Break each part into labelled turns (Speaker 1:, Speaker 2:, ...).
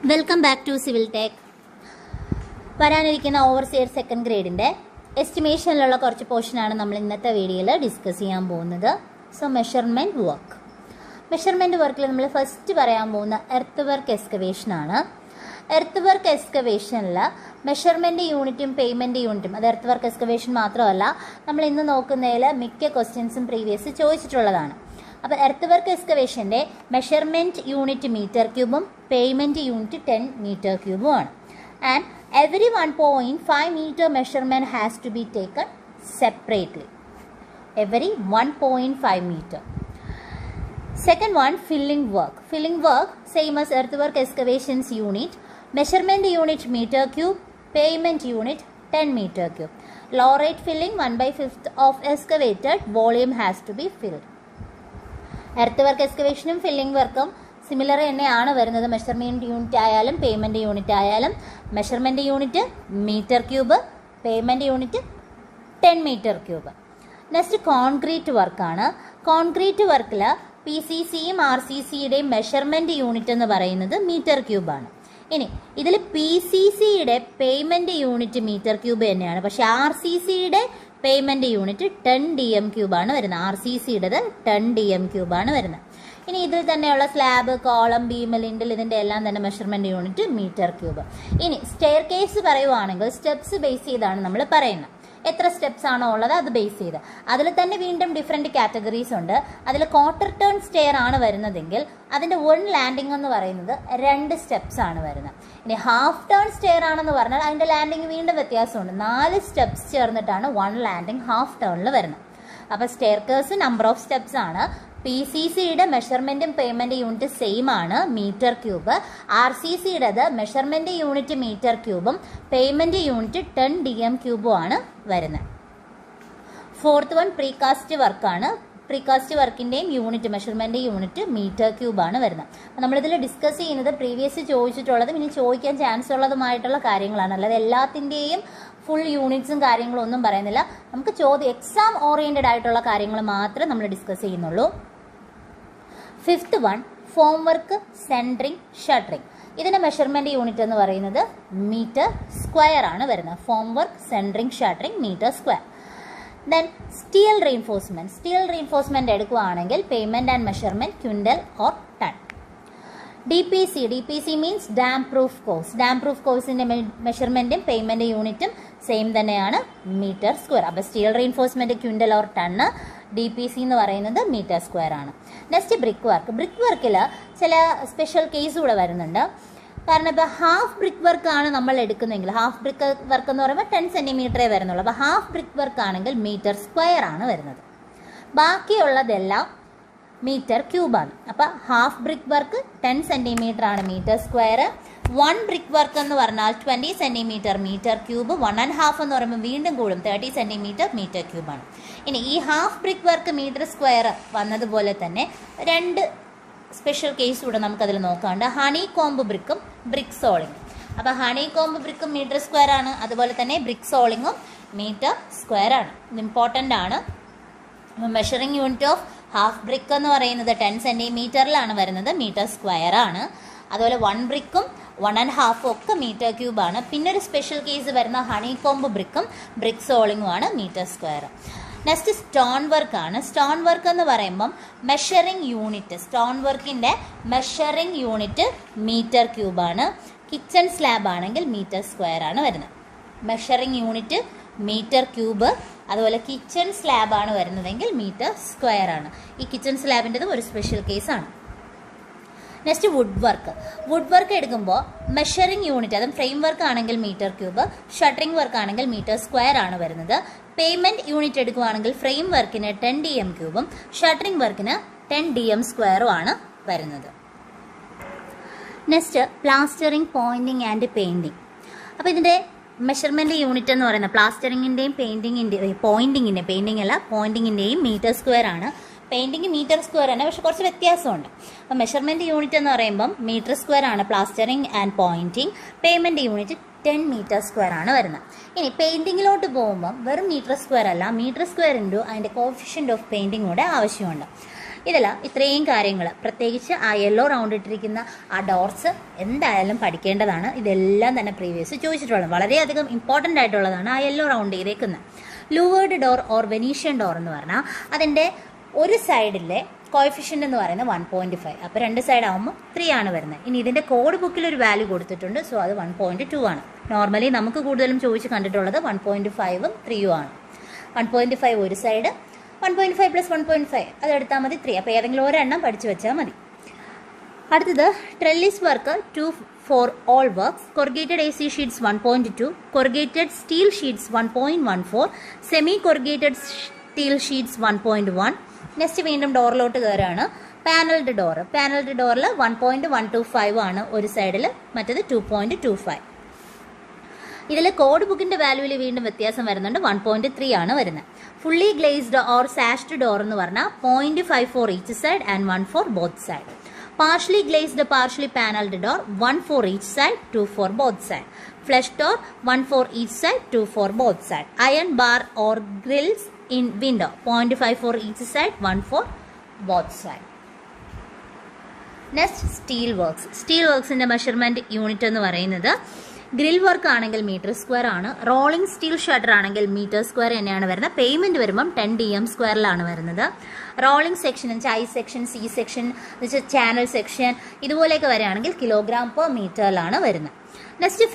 Speaker 1: Welcome back to civil tech. വരാനിരിക്കുന്ന overseer second ഗ്രേഡിൻ്റെ എസ്റ്റിമേഷനിലുള്ള കുറച്ച് പോർഷനാണ് നമ്മൾ ഇന്നത്തെ വീഡിയോയിൽ ഡിസ്കസ് ചെയ്യാൻ പോകുന്നത്. സോ മെഷർമെൻറ്റ് വർക്കിൽ നമ്മൾ ഫസ്റ്റ് പറയാൻ പോകുന്ന എർത്ത് വർക്ക് എക്സ്കവേഷനാണ്. എർത്ത് വർക്ക് എക്സ്കവേഷനിൽ മെഷർമെൻറ്റ് യൂണിറ്റും പേയ്മെൻറ്റ് യൂണിറ്റും, അത് എർത്ത് വർക്ക് എക്സ്കവേഷൻ മാത്രമല്ല, നമ്മൾ ഇന്ന് നോക്കുന്നതിൽ മിക്ക ക്വസ്റ്റ്യൻസും പ്രീവിയസ് ചോദിച്ചിട്ടുള്ളതാണ്. അപ്പോൾ എർത്ത് വർക്ക് എക്സ്കവേഷൻ്റെ മെഷർമെൻറ്റ് യൂണിറ്റ് മീറ്റർ ക്യൂബും പേയ്മെൻറ്റ് യൂണിറ്റ് 10 മീറ്റർ ക്യൂബും ആണ്. And every 1.5 meter measurement has to be taken separately. Every 1.5 meter. Second one, filling work. Filling work, same as earthwork excavations unit. Measurement unit meter cube, payment unit 10 meter cube. Low rate filling 1/5 of excavated volume has to be filled. Earthwork excavation filling work similar തന്നെയാണ് വരുന്നത്. Measurement unit ആയാലും payment unit ആയാലും. Measurement unit metre cube, payment unit 10 metre cube. Next concrete വർക്കാണ്. Concrete വർക്കിൽ PCCയും RCCയുടെയും measurement unit എന്ന് പറയുന്നത് metre ക്യൂബാണ്. ഇനി ഇതിൽ PCCയുടെ പേയ്മെൻറ്റ് യൂണിറ്റ് മീറ്റർ ക്യൂബ് തന്നെയാണ്, പക്ഷേ RCCയുടെ പേയ്മെൻറ്റ് യൂണിറ്റ് 10 DM ക്യൂബാണ് വരുന്നത്. RCCയുടേത് 10 DM ക്യൂബാണ് വരുന്നത്. ഇനി ഇതിൽ തന്നെയുള്ള സ്ലാബ്, കോളം, ബീം, ലിൻഡിൽ, ഇതിൻ്റെ എല്ലാം തന്നെ മെഷർമെൻറ്റ് യൂണിറ്റ് മീറ്റർ ക്യൂബ്. ഇനി സ്റ്റെയർ കേസ് പറയുവാണെങ്കിൽ സ്റ്റെപ്സ് ബേസ് ചെയ്താണ് നമ്മൾ പറയുന്നത്. എത്ര സ്റ്റെപ്സ് ആണോ ഉള്ളത് അത് ബേസ് ചെയ്ത്. അതിൽ തന്നെ വീണ്ടും ഡിഫറെൻറ്റ് കാറ്റഗറീസ് ഉണ്ട്. അതിൽ ക്വാർട്ടർ ടേൺ സ്റ്റെയർ ആണ് വരുന്നതെങ്കിൽ അതിൻ്റെ 1 ലാൻഡിംഗ് എന്ന് പറയുന്നത് 2 സ്റ്റെപ്സ് ആണ് വരുന്നത്. ഇനി ഹാഫ് ടേൺ സ്റ്റെയർ ആണെന്ന് പറഞ്ഞാൽ അതിൻ്റെ ലാൻഡിംഗ് വീണ്ടും വ്യത്യാസമുണ്ട്. 4 സ്റ്റെപ്സ് ചേർന്നിട്ടാണ് 1 ലാൻഡിംഗ് ഹാഫ് ടേണിൽ വരുന്നത്. അപ്പോൾ staircase number of steps ആണ്. PCCയുടെ മെഷർമെൻറ്റും പേയ്മെൻറ്റ് യൂണിറ്റ് സെയിം ആണ്, മീറ്റർ ക്യൂബ്. RCCയുടേത് മെഷർമെൻറ്റ് യൂണിറ്റ് മീറ്റർ ക്യൂബും പേയ്മെൻറ്റ് യൂണിറ്റ് 10 DM ക്യൂബും ആണ് വരുന്നത്. ഫോർത്ത് വൺ പ്രീകാസ്റ്റ് വർക്കാണ്. പ്രീകാസ്റ്റ് വർക്കിൻ്റെയും യൂണിറ്റ് മെഷർമെൻറ്റ് യൂണിറ്റ് മീറ്റർ ക്യൂബാണ് വരുന്നത്. നമ്മളിതിൽ ഡിസ്കസ് ചെയ്യുന്നത് പ്രീവിയസ് ചോദിച്ചിട്ടുള്ളതും ഇനി ചോദിക്കാൻ ചാൻസ് ഉള്ളതുമായിട്ടുള്ള കാര്യങ്ങളാണ്. അല്ലാതെ എല്ലാത്തിൻ്റെയും ഫുൾ യൂണിറ്റ്സും കാര്യങ്ങളും ഒന്നും പറയുന്നില്ല. നമുക്ക് എക്സാം ഓറിയൻറ്റഡ് ആയിട്ടുള്ള കാര്യങ്ങൾ മാത്രമേ നമ്മൾ ഡിസ്കസ് ചെയ്യുന്നുള്ളൂ. Fifth one form work, centring, shuttering. ഇതിൻ്റെ മെഷർമെൻറ്റ് യൂണിറ്റ് എന്ന് പറയുന്നത് മീറ്റർ സ്ക്വയർ ആണ് വരുന്നത്. Form work, centring, shuttering, metre square. Then steel reinforcement എടുക്കുകയാണെങ്കിൽ payment and measurement quintal or ton. DPC means damp proof course. Damp proof കോഴ്സിൻ്റെ മെഷർമെൻറ്റും payment യൂണിറ്റും same തന്നെയാണ്, മീറ്റർ സ്ക്വയർ. അപ്പോൾ steel reinforcement quintal or ton, DPC എന്ന് പറയുന്നത് metre square ആണ്. Next brick വർക്കിൽ ചില സ്പെഷ്യൽ കേസ് കൂടെ വരുന്നുണ്ട്. കാരണം ഇപ്പോൾ ഹാഫ് ബ്രിക്ക് വർക്കാണ് നമ്മൾ എടുക്കുന്നതെങ്കിൽ, ഹാഫ് ബ്രിക്ക് വർക്ക് എന്ന് പറയുമ്പോൾ 10 സെൻറ്റിമീറ്ററേ വരുന്നുള്ളൂ. അപ്പോൾ ഹാഫ് ബ്രിക്ക് വർക്ക് ആണെങ്കിൽ മീറ്റർ സ്ക്വയർ ആണ് വരുന്നത്. ബാക്കിയുള്ളതെല്ലാം മീറ്റർ ക്യൂബാണ്. അപ്പോൾ ഹാഫ് ബ്രിക്ക് വർക്ക് 10 സെൻറ്റിമീറ്റർ ആണ് മീറ്റർ സ്ക്വയർ. 1 ബ്രിക്ക് വർക്ക് എന്ന് പറഞ്ഞാൽ 20 സെൻറ്റിമീറ്റർ മീറ്റർ ക്യൂബ്. 1.5 എന്ന് പറയുമ്പോൾ വീണ്ടും കൂടും, 30 സെൻറ്റിമീറ്റർ മീറ്റർ ക്യൂബാണ്. ഇനി ഈ half brick work metre square വന്നതുപോലെ തന്നെ 2 സ്പെഷ്യൽ കേസ് കൂടെ നമുക്കതിൽ നോക്കാണ്ട്. ഹണി കോംബ് ബ്രിക്കും ബ്രിക്ക് സോളിങ്ങും. അപ്പോൾ ഹണി കോംബ് ബ്രിക്കും മീറ്റർ സ്ക്വയർ ആണ്, അതുപോലെ തന്നെ ബ്രിക്ക് സോളിങ്ങും മീറ്റർ സ്ക്വയർ ആണ്. ഇത് ഇമ്പോർട്ടൻ്റ് ആണ്. Measuring unit of half brick എന്ന് പറയുന്നത് 10 സെൻറ്റിമീറ്ററിലാണ് വരുന്നത്, മീറ്റർ സ്ക്വയർ ആണ്. അതുപോലെ 1 ബ്രിക്കും 1.5 ഒക്കെ മീറ്റർ ക്യൂബാണ്. പിന്നെ ഒരു സ്പെഷ്യൽ കേസ് വരുന്ന ഹണി കോംബ് ബ്രിക്കും ബ്രിക്ക് സോളിങ്ങും ആണ് മീറ്റർ സ്ക്വയർ. നെക്സ്റ്റ് സ്റ്റോൺ വർക്കാണ്. സ്റ്റോൺ വർക്ക് എന്ന് പറയുമ്പം മെഷറിംഗ് യൂണിറ്റ്, സ്റ്റോൺ വർക്കിൻ്റെ മെഷറിംഗ് യൂണിറ്റ് മീറ്റർ ക്യൂബാണ്. കിച്ചൺ സ്ലാബ് ആണെങ്കിൽ മീറ്റർ സ്ക്വയർ ആണ് വരുന്നത്. മെഷറിംഗ് യൂണിറ്റ് മീറ്റർ ക്യൂബ്, അതുപോലെ കിച്ചൺ സ്ലാബ് ആണ് വരുന്നതെങ്കിൽ മീറ്റർ സ്ക്വയർ ആണ്. ഈ കിച്ചൺ സ്ലാബിൻ്റെതും ഒരു സ്പെഷ്യൽ കേസാണ്. നെക്സ്റ്റ് വുഡ് വർക്ക് എടുക്കുമ്പോൾ മെഷറിംഗ് യൂണിറ്റ്, അതും ഫ്രെയിം വർക്ക് ആണെങ്കിൽ മീറ്റർ ക്യൂബ്, ഷട്ടറിംഗ് വർക്ക് ആണെങ്കിൽ മീറ്റർ സ്ക്വയർ ആണ് വരുന്നത്. പേയ്മെൻറ്റ് യൂണിറ്റ് എടുക്കുകയാണെങ്കിൽ ഫ്രെയിം വർക്കിന് 10 DM ക്യൂബും ഷട്ടറിംഗ് വർക്കിന് 10 DM സ്ക്വയറും ആണ് വരുന്നത്. Next plastering, pointing and painting. അപ്പോൾ ഇതിൻ്റെ മെഷർമെൻറ്റ് യൂണിറ്റ് എന്ന് പറയുന്നത് പ്ലാസ്റ്ററിങ്ങിൻ്റെയും പോയിൻറ്റിങ്ങിൻ്റെയും മീറ്റർ സ്ക്വയർ ആണ്. പെയിൻറ്റിങ് മീറ്റർ സ്ക്വയർ ആണ്, പക്ഷെ കുറച്ച് വ്യത്യാസമുണ്ട്. അപ്പോൾ മെഷർമെൻറ്റ് യൂണിറ്റ് എന്ന് പറയുമ്പം മീറ്റർ സ്ക്വയർ ആണ് plastering and pointing. Payment unit 10 metre square ആണ് വരുന്നത്. ഇനി പെയിൻറ്റിങ്ങിലോട്ട് പോകുമ്പം വെറും മീറ്റർ സ്ക്വയർ അല്ല, മീറ്റർ സ്ക്വയർ ഇൻറ്റു അതിൻ്റെ കോഫിഷ്യൻ്റ് ഓഫ് പെയിൻറ്റിങ് കൂടെ ആവശ്യമുണ്ട്. ഇതല്ല ഇത്രയും കാര്യങ്ങൾ പ്രത്യേകിച്ച് ആ യെല്ലോ റൗണ്ട് ഇട്ടിരിക്കുന്ന ആ ഡോർസ് എന്തായാലും പഠിക്കേണ്ടതാണ്. ഇതെല്ലാം തന്നെ പ്രീവിയസ് ചോദിച്ചിട്ടുള്ളത്, വളരെയധികം ഇമ്പോർട്ടൻ്റ് ആയിട്ടുള്ളതാണ്. ആ യെല്ലോ റൗണ്ട് ചെയ്തേക്കുന്നത് louvred door or Venetian door എന്ന് പറഞ്ഞാൽ അതിൻ്റെ ഒരു സൈഡിലെ കോഎഫിഷ്യൻ്റ് എന്ന് പറയുന്നത് 1.5. അപ്പോൾ രണ്ട് സൈഡ് ആകുമ്പോൾ 3 ആണ് വരുന്നത്. ഇനി ഇതിൻ്റെ കോഡ് ബുക്കിൽ ഒരു വാല്യൂ കൊടുത്തിട്ടുണ്ട്, സോ അത് 1.2 ആണ്. നോർമലി നമുക്ക് കൂടുതലും ചോദിച്ച് കണ്ടിട്ടുള്ളത് 1.5ഉം 3ഉം ആണ്. 1.5 ഒരു സൈഡ്, 1.5 + 1.5 അതെടുത്താൽ മതി 3. അപ്പോൾ ഏതെങ്കിലും ഒരെണ്ണം പഠിച്ചു വെച്ചാൽ മതി. അടുത്തത് trellis work 2 for all works, corrugated AC sheets 1.2, corrugated steel sheets 1.14, semi corrugated steel sheets 1.1. Next വീണ്ടും ഡോറിലോട്ട് കയറാണ്. പാനൽഡ് ഡോറിൽ 1.125 ആണ് ഒരു സൈഡിൽ, മറ്റേത് 2.25. ഇതിൽ കോഡ് ബുക്കിന്റെ വാല്യൂവിൽ വീണ്ടും വ്യത്യാസം വരുന്നുണ്ട്, 1.3 ആണ് വരുന്നത്. ഫുള്ളി ഗ്ലേസ്ഡ് ഓർ സാഷ്ഡ് ഡോർ എന്ന് പറഞ്ഞാൽ 0.5 for each side and 1 for both side. Partially glazed, partially paneled door, 1 for each side, 2 for both side. Flush door, 1 for each side, 2 for both side. Iron bar or grills in window, 0.5 for each side, 1 for both side. Next, steel works in the measurement unit എന്ന് പറയുന്നത് grill work ആണെങ്കിൽ metre square ആണ്. Rolling steel shutter ആണെങ്കിൽ metre square തന്നെയാണ് വരുന്നത്. Payment വരുമ്പം 10 dm സ്ക്വയറിലാണ് വരുന്നത്. Rolling section, I section, C section, channel section ഇതുപോലെയൊക്കെ വരികയാണെങ്കിൽ kg/m വരുന്നത്. നെക്സ്റ്റ്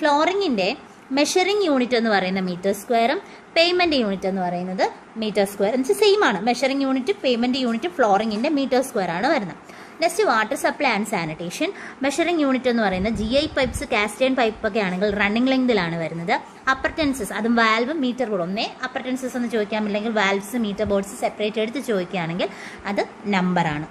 Speaker 1: ഫ്ലോറിങ്ങിന്റെ മെഷറിംഗ് യൂണിറ്റ് എന്ന് പറയുന്ന മീറ്റർ സ്ക്വയറും പേയ്മെന്റ് യൂണിറ്റ് എന്ന് പറയുന്നത് മീറ്റർ സ്ക്വയർ എന്ന് വെച്ചാൽ സെയിം ആണ്. മെഷറിംഗ് യൂണിറ്റ്, പേയ്മെന്റ് യൂണിറ്റ് ഫ്ലോറിങ്ങിന്റെ മീറ്റർ സ്ക്വയർ ആണ് വരുന്നത്. Next water supply and sanitation. Measuring unit എന്ന് പറയുന്നത് GI പൈപ്പ്സ്, കാസ്റ്റേൺ പൈപ്പ് ഒക്കെ ആണെങ്കിൽ റണ്ണിംഗ് ലെങ്തിലാണ് വരുന്നത്. അപ്പർട്ടൻസസ്, അതും വാൽവും മീറ്റർ ബോർഡ് ഒന്നേ അപ്പർട്ടൻസസ് എന്ന് ചോദിക്കാം, അല്ലെങ്കിൽ വാൽവ്സ് മീറ്റർ ബോർഡ്സ് സെപ്പറേറ്റ് എടുത്ത് ചോദിക്കുകയാണെങ്കിൽ അത് നമ്പറാണ്.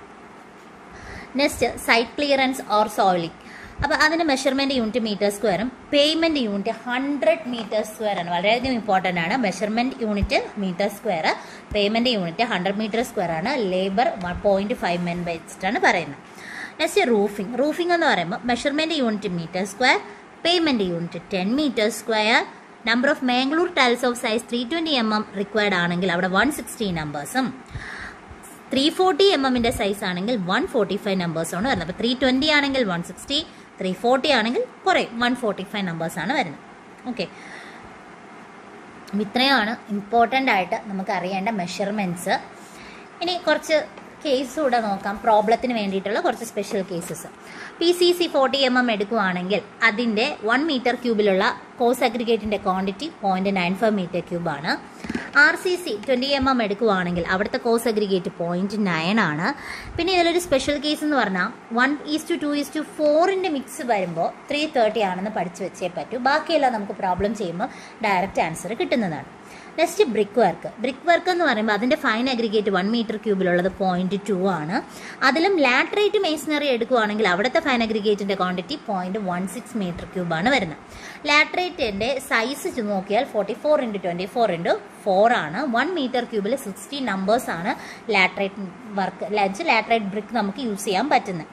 Speaker 1: Next site clearance or soiling. അപ്പോൾ അതിന് മെഷർമെന്റ് യൂണിറ്റ് മീറ്റർ സ്ക്വയറും പേയ്മെന്റ് യൂണിറ്റ് 100 മീറ്റർ സ്ക്വയർ ആണ്. വളരെയധികം ഇമ്പോർട്ടൻ്റ് ആണ്. Measurement unit metre square, payment unit 100 metre square ആണ്. ലേബർ 1.5 men വെച്ചിട്ടാണ് പറയുന്നത്. നെക്സ്റ്റ് റൂഫിംഗ് എന്ന് പറയുമ്പോൾ measurement unit metre square, payment unit 10 metre square. Number of Mangalore tiles of size 320 mm required ആണെങ്കിൽ അവിടെ 160 നമ്പേഴ്സും, 340 mm സൈസ് ആണെങ്കിൽ 145 നമ്പേഴ്സാണ് വരുന്നത്. അപ്പോൾ 320 ആണെങ്കിൽ 160, 340 ആണെങ്കിൽ കുറേ 145 നമ്പേഴ്സാണ് വരുന്നത്. ഓക്കെ, ഇത്രയാണ് ഇമ്പോർട്ടൻ്റ് ആയിട്ട് നമുക്ക് അറിയേണ്ട മെഷർമെൻറ്റ്സ്. ഇനി കുറച്ച് കേസ് കൂടെ നോക്കാം, പ്രോബ്ലത്തിന് വേണ്ടിയിട്ടുള്ള കുറച്ച് സ്പെഷ്യൽ കേസസ്. PCC 40 mm എടുക്കുകയാണെങ്കിൽ അതിൻ്റെ 1 മീറ്റർ ക്യൂബിലുള്ള കോസ് അഗ്രിഗേറ്റിൻ്റെ ക്വാണ്ടിറ്റി 0.95 മീറ്റർ ക്യൂബാണ്. RCC 20 mm എടുക്കുകയാണെങ്കിൽ അവിടുത്തെ കോസ് അഗ്രിഗേറ്റ് 0.9 ആണ്. പിന്നെ ഇതിലൊരു സ്പെഷ്യൽ കേസ് എന്ന് പറഞ്ഞാൽ 1:2:4 മിക്സ് വരുമ്പോൾ 330 ആണെന്ന് പഠിച്ചു വെച്ചേ പറ്റൂ. ബാക്കിയെല്ലാം നമുക്ക് പ്രോബ്ലം ചെയ്യുമ്പോൾ ഡയറക്റ്റ് ആൻസർ കിട്ടുന്നതാണ്. നെക്സ്റ്റ് ബ്രിക്ക് വർക്ക് എന്ന് പറയുമ്പോൾ അതിൻ്റെ ഫൈൻ അഗ്രിഗേറ്റ് 1 മീറ്റർ ക്യൂബിലുള്ളത് 0.2 ആണ്. അതിലും ലാറ്ററേറ്റ് മേസണറി എടുക്കുകയാണെങ്കിൽ അവിടുത്തെ ഫൈൻ അഗ്രിഗേറ്റിൻ്റെ ക്വാണ്ടിറ്റി 0.16 മീറ്റർ ക്യൂബാണ് വരുന്നത്. ലാറ്ററേറ്റിൻ്റെ സൈസ് നോക്കിയാൽ 44x24x4 ആണ്. 1 മീറ്റർ ക്യൂബിൽ 60 നമ്പേഴ്സാണ് ലാറ്ററേറ്റ് ബ്രിക്ക് നമുക്ക് യൂസ് ചെയ്യാൻ പറ്റുന്നത്.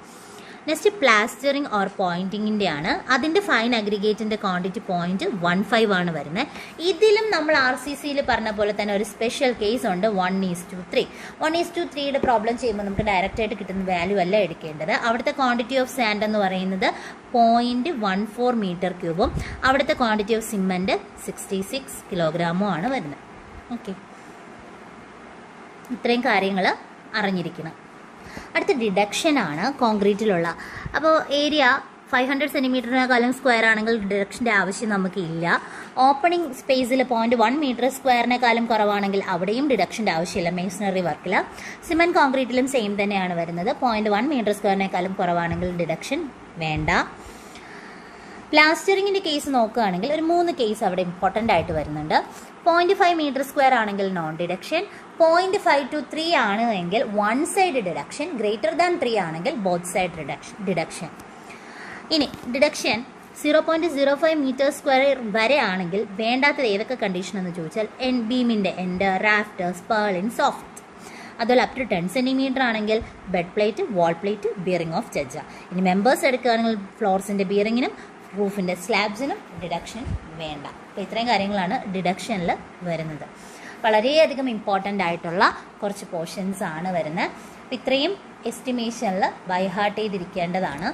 Speaker 1: നെക്സ്റ്റ് പ്ലാസ്റ്ററിങ് ഓർ പോയിന്റിങ്ങിൻ്റെ ആണ്. അതിൻ്റെ ഫൈൻ അഗ്രിഗേറ്റിൻ്റെ ക്വാണ്ടിറ്റി 0.15 ആണ് വരുന്നത്. ഇതിലും നമ്മൾ RCCയിൽ പറഞ്ഞ പോലെ തന്നെ ഒരു സ്പെഷ്യൽ കേസ് ഉണ്ട്, 1:3. 1:3യുടെ പ്രോബ്ലം ചെയ്യുമ്പോൾ നമുക്ക് ഡയറക്റ്റ് ആയിട്ട് കിട്ടുന്ന വാല്യൂ അല്ല എടുക്കേണ്ടത്. അവിടുത്തെ ക്വാണ്ടിറ്റി ഓഫ് സാൻഡ് എന്ന് പറയുന്നത് 0.14 മീറ്റർ ക്യൂബും അവിടുത്തെ ക്വാണ്ടിറ്റി ഓഫ് സിമെൻറ്റ് 66 കിലോഗ്രാമും ആണ് വരുന്നത്. ഓക്കെ, ഇത്രയും കാര്യങ്ങൾ അറിഞ്ഞിരിക്കണം. അടുത്ത ഡിഡക്ഷൻ ആണ് കോൺക്രീറ്റിലുള്ള. അപ്പോൾ ഏരിയ 500 സെൻറ്റിമീറ്ററിനേക്കാളും സ്ക്വയർ ആണെങ്കിൽ ഡിഡക്ഷൻ്റെ ആവശ്യം നമുക്ക് ഇല്ല. ഓപ്പണിംഗ് സ്പേസിൽ 0.1 മീറ്റർ സ്ക്വയറിനേക്കാളും കുറവാണെങ്കിൽ അവിടെയും ഡിഡക്ഷൻ്റെ ആവശ്യമില്ല മേസണറി വർക്കിൽ. സിമെൻറ്റ് കോൺക്രീറ്റിലും സെയിം തന്നെയാണ് വരുന്നത്. 0.1 മീറ്റർ സ്ക്വയറിനേക്കാളും കുറവാണെങ്കിൽ ഡിഡക്ഷൻ വേണ്ട. പ്ലാസ്റ്ററിങ്ങിൻ്റെ കേസ് നോക്കുകയാണെങ്കിൽ ഒരു 3 കേസ് അവിടെ ഇമ്പോർട്ടൻ്റ് ആയിട്ട് വരുന്നുണ്ട്. 0.5 മീറ്റർ സ്ക്വയർ ആണെങ്കിൽ നോൺ ഡിഡക്ഷൻ, 0.5 to 3 ആണ് എങ്കിൽ 1 സൈഡ് ഡിഡക്ഷൻ, ഗ്രേറ്റർ ദാൻ 3 ആണെങ്കിൽ ബോത്ത് സൈഡ് ഡിഡക്ഷൻ. ഇനി ഡിഡക്ഷൻ 0.05 മീറ്റർ സ്ക്വയർ വരെ ആണെങ്കിൽ വേണ്ടാത്തത് ഏതൊക്കെ കണ്ടീഷൻ എന്ന് ചോദിച്ചാൽ ബീമിൻ്റെ എൻഡ്, റാഫ്റ്റേഴ്സ്, പേർലിൻ, സോഫ്റ്റ്. അതുപോലെ അപ് ടു 10 സെൻറ്റിമീറ്റർ ആണെങ്കിൽ bed plate, wall plate, bearing of ജഡ്ജ. ഇനി മെമ്പേഴ്സ് എടുക്കുകയാണെങ്കിൽ ഫ്ലോർസിൻ്റെ ബിയറിങ്ങിനും റൂഫിൻ്റെ സ്ലാബ്സിനും ഡിഡക്ഷൻ വേണ്ട. അപ്പോൾ ഇത്രയും കാര്യങ്ങളാണ് ഡിഡക്ഷനിൽ വരുന്നത്. വളരെയധികം ഇമ്പോർട്ടൻ്റ് ആയിട്ടുള്ള കുറച്ച് പോർഷൻസ് ആണ് വരുന്നത്. അപ്പം ഇത്രയും എസ്റ്റിമേഷനിൽ ബൈ ഹാർട്ട് ചെയ്തിരിക്കേണ്ടതാണ്.